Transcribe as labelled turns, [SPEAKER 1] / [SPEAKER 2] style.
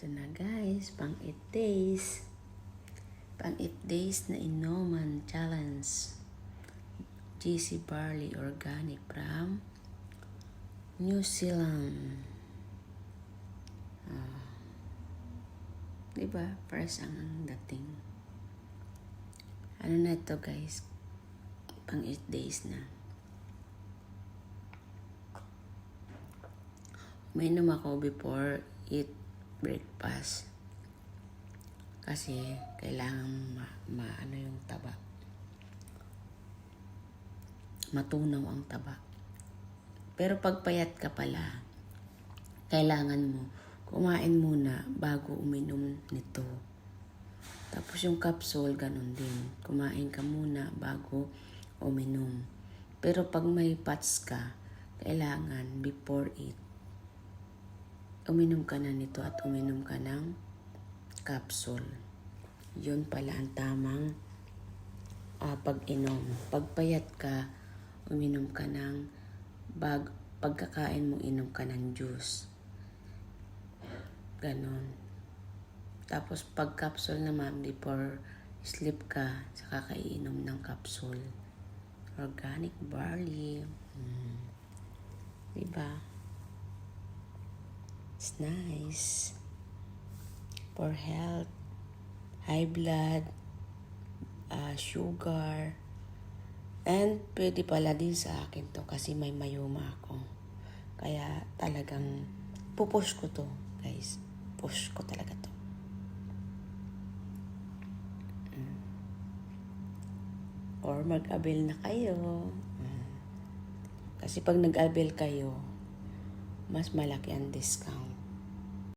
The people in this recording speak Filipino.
[SPEAKER 1] Ito na guys, pang 8 days. Pang 8 days na inuman challenge. GC Barley Organic from New Zealand. Diba? Fresh ang dating. Ano na ito guys? Pang 8 days na. Uminom ako before eat breakfast. Kasi kailangan ano yung taba. Matunaw ang taba. Pero pag payat ka pala, kailangan mo kumain muna bago uminom nito. Tapos yung capsule, ganun din. Kumain ka muna bago uminom. Pero pag may PATS ka, kailangan before eat, uminom ka na nito at uminom ka ng capsule. Yun pala ang tamang pag-inom. Pag payat ka, uminom ka ng pagkakain mo, inom ka ng juice. Ganon. Tapos pag capsule naman, before sleep ka, saka kainom ng capsule. Organic barley. Diba? It's nice. For health, high blood, sugar, and pwede pala din sa akin to kasi may mayoma ako. Kaya talagang pupush ko to, guys. Push ko talaga to. Or mag-avail na kayo. Kasi pag nag-avail kayo, mas malaki ang discount.